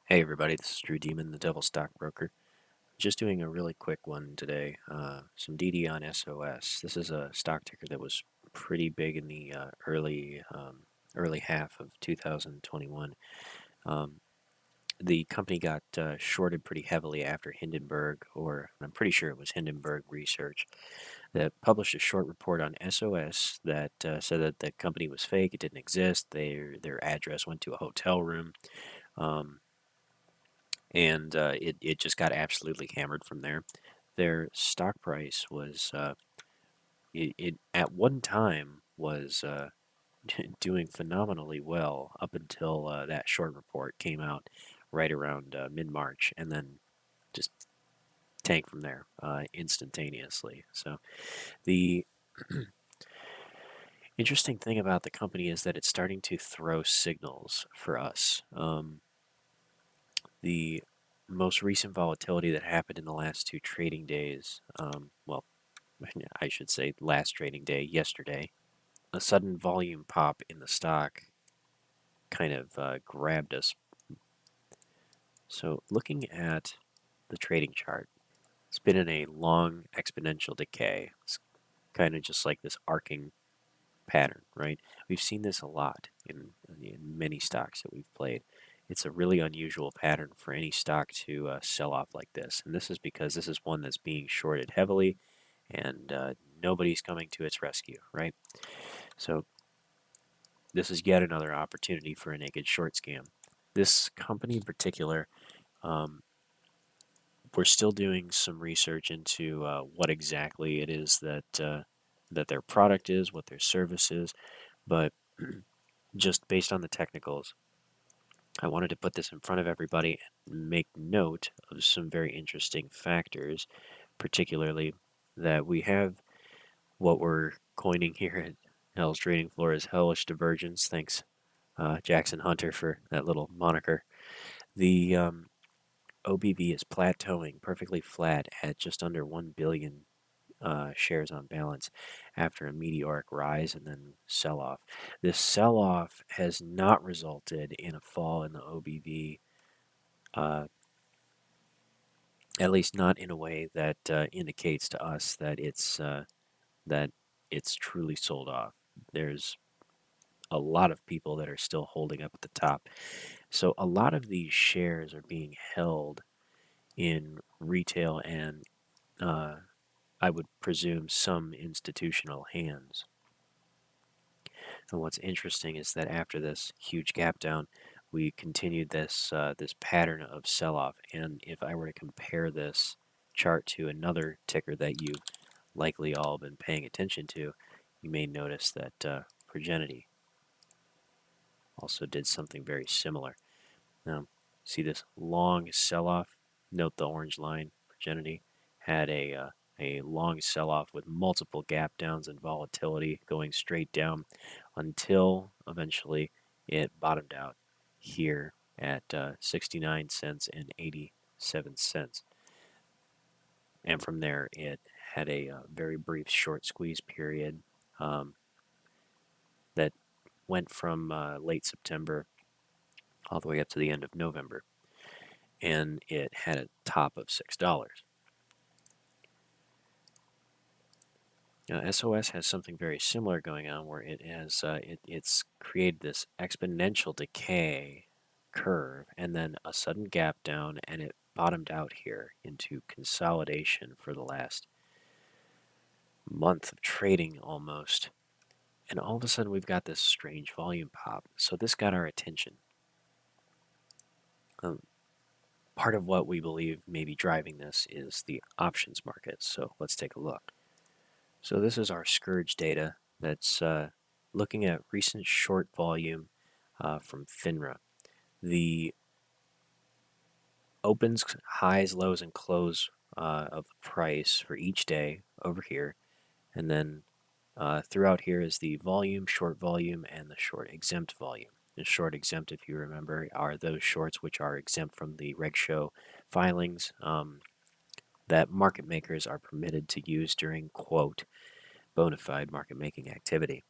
Hey everybody, this is Drew Demon, the Devil Stockbroker. Just doing a really quick one today. Some DD on SOS. This is a stock ticker that was pretty big in the early half of 2021. Um, the company got shorted pretty heavily after Hindenburg, or I'm pretty sure it was Hindenburg Research, that published a short report on SOS that said that the company was fake, it didn't exist, their address went to a hotel room. Um, and it just got absolutely hammered from there. Their stock price was it at one time was doing phenomenally well up until that short report came out right around mid-March, and then just tanked from there instantaneously. So the interesting thing about the company is that it's starting to throw signals for us. The most recent volatility that happened in the last two trading days, well, I should say last trading day, yesterday, a sudden volume pop in the stock kind of grabbed us. So looking at the trading chart, it's been in a long exponential decay. It's kind of just like this arcing pattern, right? We've seen this a lot in many stocks that we've played. It's a really unusual pattern for any stock to sell off like this, and this is because this is one that's being shorted heavily, and nobody's coming to its rescue, right? So this is yet another opportunity for a naked short scam. This company in particular, um, we're still doing some research into what exactly it is that their product is, what their service is, but just based on the technicals, I wanted to put this in front of everybody and make note of some very interesting factors, particularly that we have what we're coining here at Hell's Trading Floor as Hellish divergence. Thanks, Jackson Hunter, for that little moniker. The OBV is plateauing perfectly flat at just under 1 billion shares on balance after a meteoric rise and then sell off. This sell off has not resulted in a fall in the OBV, uh, at least not in a way that indicates to us that it's truly sold off. There's a lot of people that are still holding up at the top. So a lot of these shares are being held in retail and I would presume some institutional hands. And what's interesting is that after this huge gap down, we continued this pattern of sell-off. And if I were to compare this chart to another ticker that you've likely all been paying attention to, you may notice that Progenity also did something very similar. Now, see this long sell-off? Note the orange line. Progenity had a long sell-off with multiple gap downs and volatility going straight down until eventually it bottomed out here at 69 cents and 87 cents. And from there, it had a very brief short squeeze period um, that went from late September all the way up to the end of November. And it had a top of $6. Now, SOS has something very similar going on where it has it's created this exponential decay curve and then a sudden gap down, and it bottomed out here into consolidation for the last month of trading almost. And all of a sudden we've got this strange volume pop. So this got our attention. Um, Part of what we believe may be driving this is the options market. So let's take a look. So this is our Scourge data that's looking at recent short volume from FINRA. The opens, highs, lows, and close of the price for each day over here. And then throughout here is the volume, short volume, and the short exempt volume. The short exempt, if you remember, are those shorts which are exempt from the reg show filings that market makers are permitted to use during, quote, bona fide market making activity.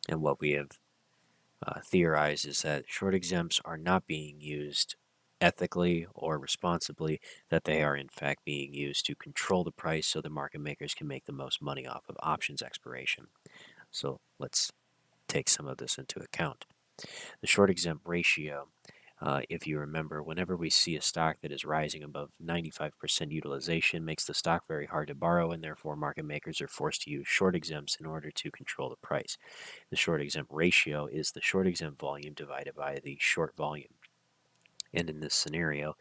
And what we have theorized is that short exempts are not being used ethically or responsibly, that they are in fact being used to control the price so the market makers can make the most money off of options expiration. So let's take some of this into account. The short exempt ratio, if you remember, whenever we see a stock that is rising above 95% utilization, makes the stock very hard to borrow, and therefore market makers are forced to use short exempts in order to control the price. The short exempt ratio is the short exempt volume divided by the short volume. And in this scenario,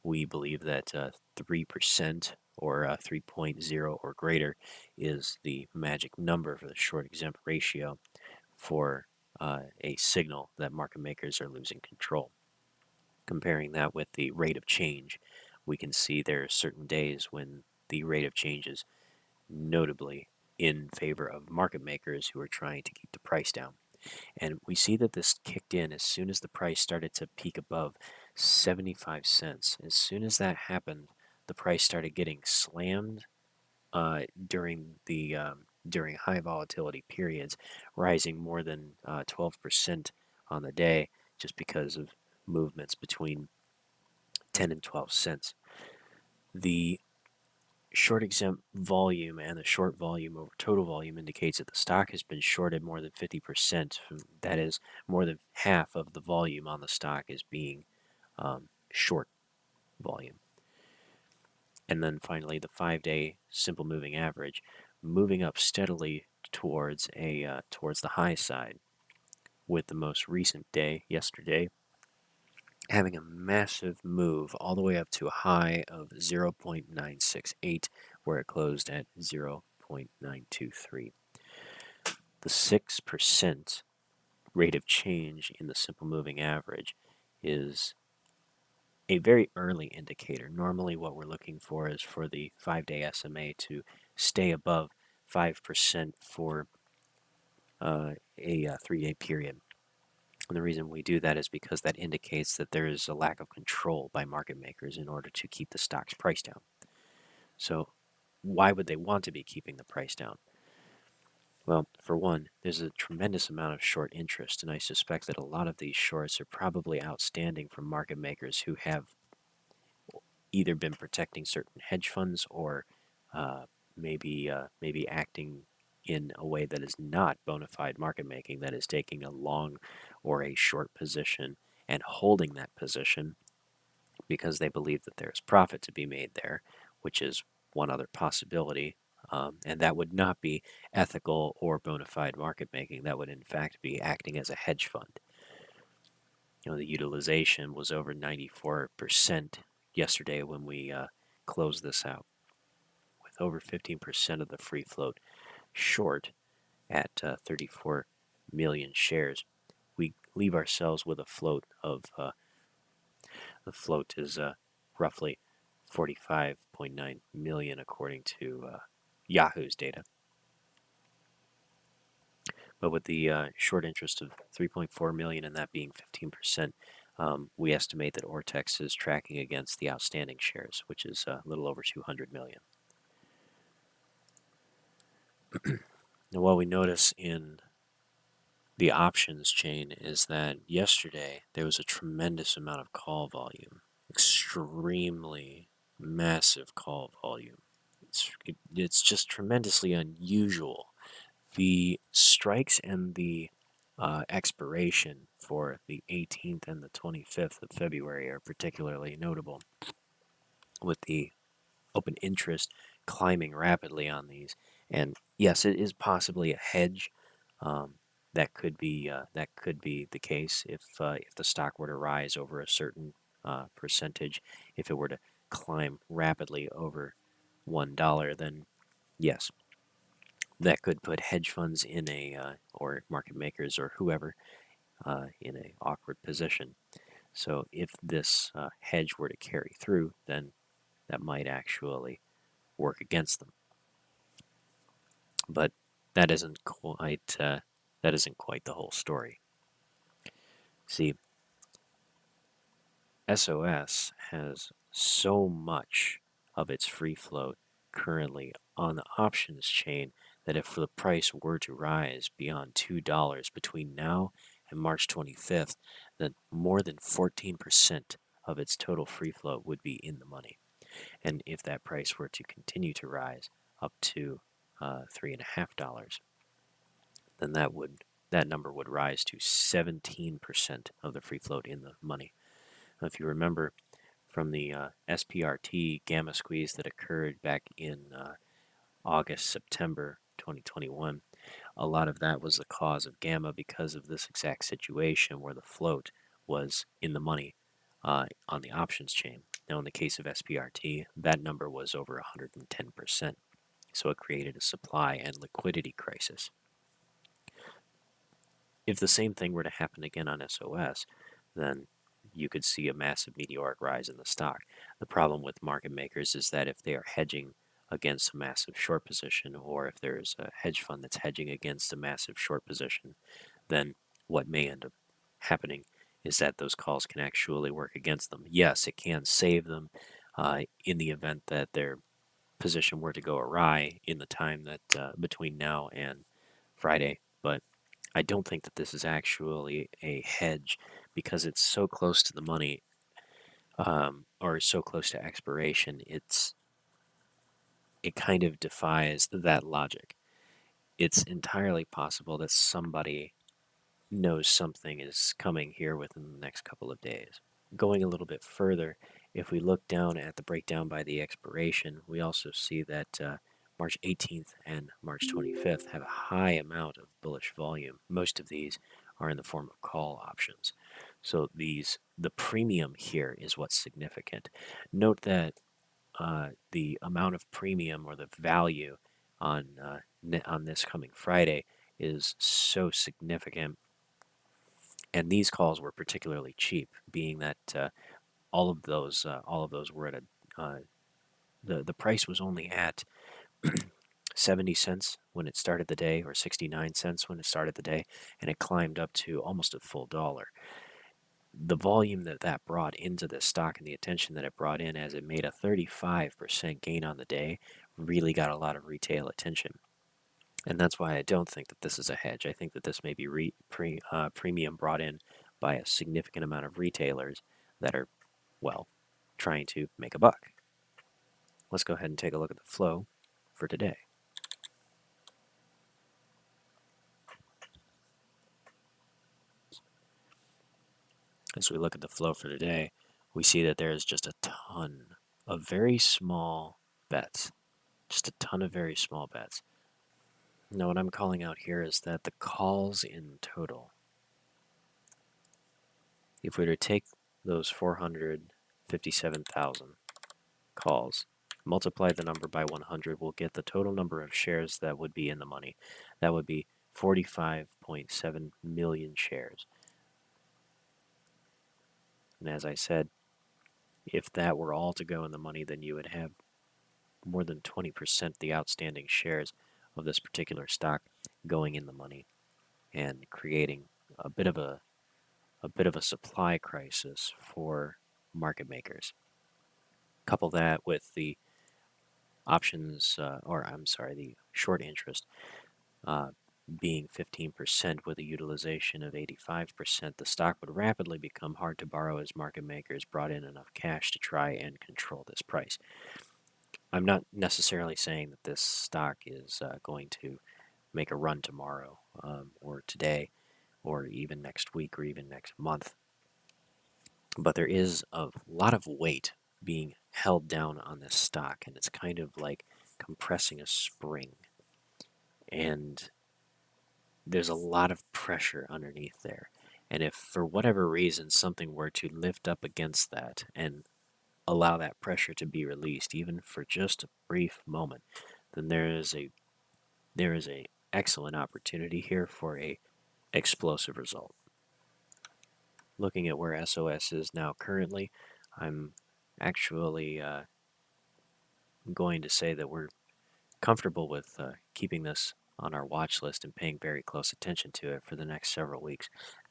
we believe that 3% or 3.0 or greater is the magic number for the short exempt ratio for a signal that market makers are losing control. Comparing that with the rate of change, we can see there are certain days when the rate of change is notably in favor of market makers who are trying to keep the price down. And we see that this kicked in as soon as the price started to peak above 75 cents. As soon as that happened, the price started getting slammed during high volatility periods, rising more than 12% on the day just because of movements between 10 and 12 cents. The short exempt volume and the short volume over total volume indicates that the stock has been shorted more than 50%. That is, more than half of the volume on the stock is being short volume. And then finally, the 5-day simple moving average, moving up steadily towards the high side, with the most recent day, yesterday, having a massive move all the way up to a high of 0.968, where it closed at 0.923. The 6% rate of change in the simple moving average is a very early indicator. Normally what we're looking for is for the 5-day SMA to stay above 5% for a 3-day period. And the reason we do that is because that indicates that there is a lack of control by market makers in order to keep the stock's price down. So why would they want to be keeping the price down? Well, for one, there's a tremendous amount of short interest, and I suspect that a lot of these shorts are probably outstanding from market makers who have either been protecting certain hedge funds or maybe acting in a way that is not bona fide market making, that is taking a long or a short position and holding that position because they believe that there's profit to be made there, which is one other possibility. And that would not be ethical or bona fide market making. That would, in fact, be acting as a hedge fund. The utilization was over 94% yesterday when we closed this out, with over 15% of the free float short at 34 million shares. We leave ourselves with a float of the float is roughly 45.9 million according to Yahoo's data. But with the short interest of 3.4 million and that being 15%, we estimate that Ortex is tracking against the outstanding shares, which is a little over 200 million. Now, what we notice in the options chain is that yesterday there was a tremendous amount of call volume, extremely massive call volume. It's just tremendously unusual. The strikes and the expiration for the 18th and the 25th of February are particularly notable, with the open interest climbing rapidly on these. And yes, it is possibly a hedge. That could be the case if the stock were to rise over a certain percentage. If it were to climb rapidly over $1, then yes, that could put hedge funds in or market makers or whoever in an awkward position. So if this hedge were to carry through, then that might actually work against them. But that isn't quite the whole story. See, SOS has so much of its free float currently on the options chain that if the price were to rise beyond $2 between now and March 25th, then more than 14% of its total free float would be in the money. And if that price were to continue to rise up to $3.50, then that number would rise to 17% of the free float in the money. Now, if you remember from the SPRT gamma squeeze that occurred back in August, September 2021, a lot of that was the cause of gamma because of this exact situation where the float was in the money on the options chain. Now, in the case of SPRT, that number was over 110%, so it created a supply and liquidity crisis. If the same thing were to happen again on SOS, then you could see a massive meteoric rise in the stock. The problem with market makers is that if they are hedging against a massive short position, or if there's a hedge fund that's hedging against a massive short position, then what may end up happening is that those calls can actually work against them. Yes, it can save them in the event that their position were to go awry in the time that between now and Friday, but I don't think that this is actually a hedge because it's so close to the money or so close to expiration. It kind of defies that logic. It's entirely possible that somebody knows something is coming here within the next couple of days. Going a little bit further, if we look down at the breakdown by the expiration, we also see that March 18th and March 25th have a high amount of bullish volume. Most of these are in the form of call options. So the premium here is what's significant. Note that the amount of premium or the value on this coming Friday is so significant, and these calls were particularly cheap, being that all of those were at the price was only at 70 cents when it started the day, or 69 cents when it started the day, and it climbed up to almost a full dollar. The volume that brought into this stock and the attention that it brought in, as it made a 35% gain on the day, really got a lot of retail attention. And that's why I don't think that this is a hedge. I think that this may be premium brought in by a significant amount of retailers that are, well, trying to make a buck. Let's go ahead and take a look at the flow for today. As we look at the flow for today, we see that there is just a ton of very small bets. Just a ton of very small bets. Now, what I'm calling out here is that the calls in total, if we were to take those 457,000 calls, multiply the number by 100, we'll get the total number of shares that would be in the money. That would be 45.7 million shares. And as I said, if that were all to go in the money, then you would have more than 20% the outstanding shares of this particular stock going in the money and creating a bit of a supply crisis for market makers. Couple that with the options, the short interest being 15% with a utilization of 85%, the stock would rapidly become hard to borrow as market makers brought in enough cash to try and control this price. I'm not necessarily saying that this stock is going to make a run tomorrow or today or even next week or even next month, but there is a lot of weight being held down on this stock, and it's kind of like compressing a spring. And there's a lot of pressure underneath there. And if for whatever reason something were to lift up against that and allow that pressure to be released, even for just a brief moment, then there is a excellent opportunity here for a explosive result. Looking at where SOS is now currently, I'm actually going to say that we're comfortable with keeping this on our watch list and paying very close attention to it for the next several weeks.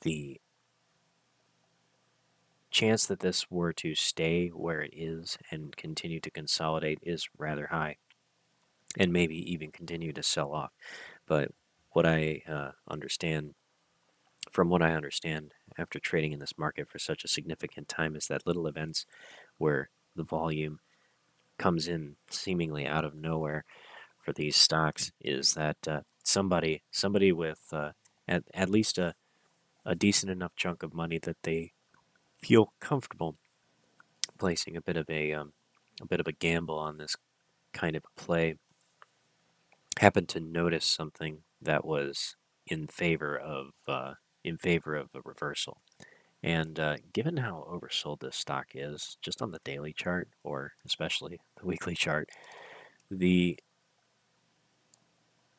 The chance that this were to stay where it is and continue to consolidate is rather high, and maybe even continue to sell off. But what I understand from what I understand, after trading in this market for such a significant time, is that little events where the volume comes in seemingly out of nowhere for these stocks is that somebody with at least a decent enough chunk of money that they feel comfortable placing a bit of a gamble on this kind of play happened to notice something that was in favor of a reversal. And given how oversold this stock is, just on the daily chart or especially the weekly chart, the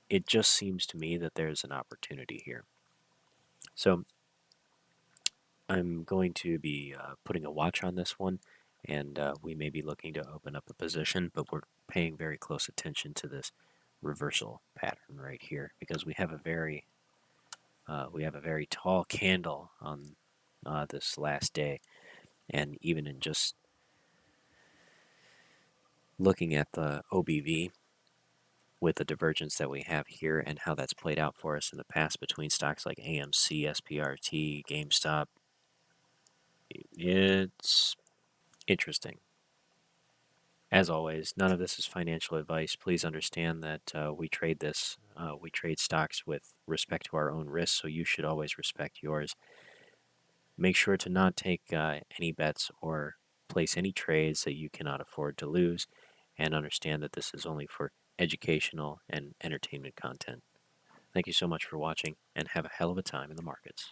it just seems to me that there's an opportunity here. So I'm going to be putting a watch on this one, and we may be looking to open up a position, but we're paying very close attention to this reversal pattern right here because we have a very tall candle on this last day, and even in just looking at the OBV with the divergence that we have here and how that's played out for us in the past between stocks like AMC, SPRT, GameStop, it's interesting. As always, none of this is financial advice. Please understand that we trade stocks with respect to our own risks, so you should always respect yours. Make sure to not take any bets or place any trades that you cannot afford to lose, and understand that this is only for educational and entertainment content. Thank you so much for watching, and have a hell of a time in the markets.